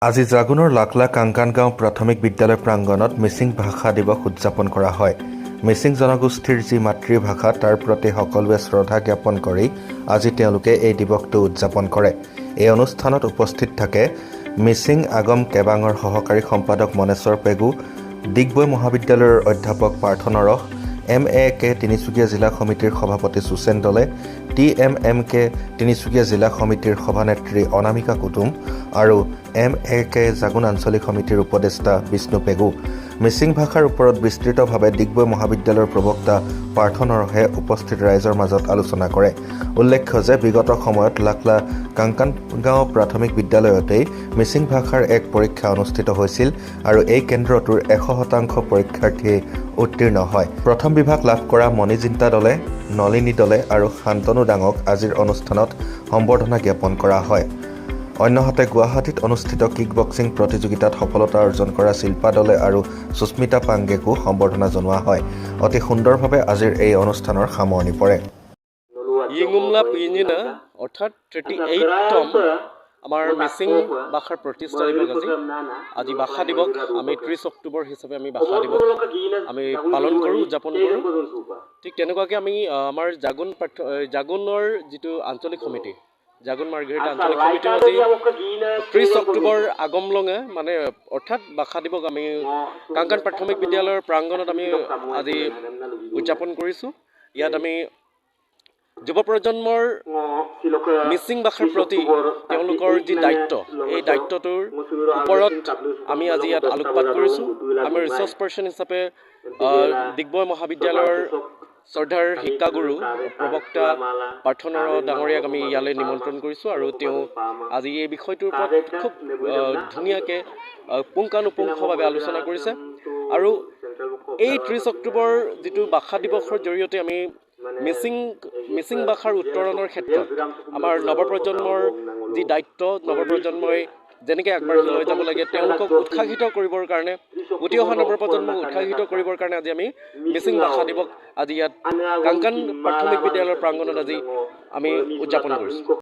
আজি জাগুনৰ লাকলা কাংকান গাঁও প্ৰাথমিক বিদ্যালয় প্ৰাংগণত মিচিং ভাষা দিৱস উদযাপন কৰা হয়। মিচিং জনগোষ্ঠীৰ যি মাতৃভাষা তাৰ প্ৰতি সকলোৱে শ্ৰদ্ধা জ্ঞাপন কৰি আজি তেওঁলোকে এই দিৱসটো উদযাপন কৰে। এই অনুষ্ঠানত উপস্থিত থাকে মিচিং আগম কেবাঙৰ সহকাৰী সম্পাদক মনেশ্বৰ পেগু, ডিগবৈ মহাবিদ্যালয়ৰ অধ্যাপক পাৰ্থ নৰহ, MAK তিনিচুকীয়া জিলা সমিতিৰ সভাপতি সুচেন দলে, TMMK তিনিচুকীয়া জিলা সমিতিৰ সভানেত্ৰী অনামিকা কুটুম আৰু MAK জাগুন আঞ্চলিক সমিতিৰ উপদেষ্টা বিষ্ণু পেগু। মিচিং ভাষাৰ ওপৰত বিস্তৃতভাৱে ডিগবৈ মহাবিদ্যালয়ৰ প্ৰবক্তা পাৰ্থ নৰহে উপস্থিত ৰাইজৰ মাজত আলোচনা কৰে। উল্লেখ্য যে বিগত সময়ত লাকলা কাংকান গাঁও প্ৰাথমিক বিদ্যালয়তেই মিচিং ভাষাৰ এক পৰীক্ষা অনুষ্ঠিত হৈছিল আৰু এই কেন্দ্ৰটোৰ 100% পৰীক্ষাৰ্থীয়ে উত্তীৰ্ণ হয়। প্ৰথম বিভাগ লাভ কৰা মণিজিন্তা দলে, নলিনী দলে আৰু শান্তনু ডাঙক আজিৰ অনুষ্ঠানত সম্বৰ্ধনা জ্ঞাপন কৰা হয়। অন্যহাতে গুৱাহাটীত অনুষ্ঠিত কিক বক্সিং প্ৰতিযোগিতাত সফলতা অৰ্জন কৰা শিল্পা দলে আৰু সুস্মিতা পাংগেকো সম্বৰ্ধনা জনোৱা হয়। অতি সুন্দৰভাৱে আজিৰ এই অনুষ্ঠানৰ সামৰণি পৰে। ইংমলা পিঞ্জিনা অৰ্থাৎ 38তম আমাৰ মিচিং ভাষাৰ প্ৰতিষ্ঠা দিৱস আজি ভাষা দিৱস আমি 30 অক্টোবৰ হিচাপে আমি ভাষা দিৱস আমি পালন কৰোঁ, উদযাপন কৰোঁ। ঠিক তেনেকুৱাকৈ আমি আমাৰ জাগুনৰ যিটো আঞ্চলিক সমিতি, জাগুন মাৰ্ঘেৰিটা আঞ্চলিক সমিতিও আজি 30 অক্টোবৰ আগমলঙে মানে অৰ্থাৎ ভাষা দিৱস আমি কাংকান প্ৰাথমিক বিদ্যালয়ৰ প্ৰাংগণত আমি আজি উদযাপন কৰিছোঁ। ইয়াত আমি যুৱ প্ৰজন্মৰ মিচিং ভাষাৰ প্ৰতি তেওঁলোকৰ যি দায়িত্ব, এই দায়িত্বটোৰ ওপৰত আমি আজি ইয়াত আলোকপাত কৰিছোঁ। আমি ৰিচৰ্চ পাৰ্চন হিচাপে ডিগবৈ মহাবিদ্যালয়ৰ শ্ৰদ্ধাৰ শিক্ষাগুৰু প্ৰবক্তা পাৰ্থ নৰহ ডাঙৰীয়াক আমি ইয়ালৈ নিমন্ত্ৰণ কৰিছোঁ আৰু তেওঁ আজি এই বিষয়টোৰ ওপৰত খুব ধুনীয়াকৈ পুংখানুপুংখভাৱে আলোচনা কৰিছে। আৰু এই 30 অক্টোবৰ যিটো ভাষা দিৱসৰ জৰিয়তে আমি মিচিং ভাষাৰ উত্তৰণৰ ক্ষেত্ৰত আমাৰ নৱপ্ৰজন্মৰ যি দায়িত্ব, নৱপ্ৰজন্মই যেনেকৈ আগবাঢ়ি লৈ যাব লাগে তেওঁলোকক উৎসাহিত কৰিবৰ কাৰণে, উঠি অহা নৱপ্ৰজন্মক উৎসাহিত কৰিবৰ কাৰণে আজি আমি মিচিং ভাষা দিৱস আজি ইয়াত কাংকান প্ৰাথমিক বিদ্যালয়ৰ প্ৰাংগণত আজি আমি উদযাপন কৰিছোঁ।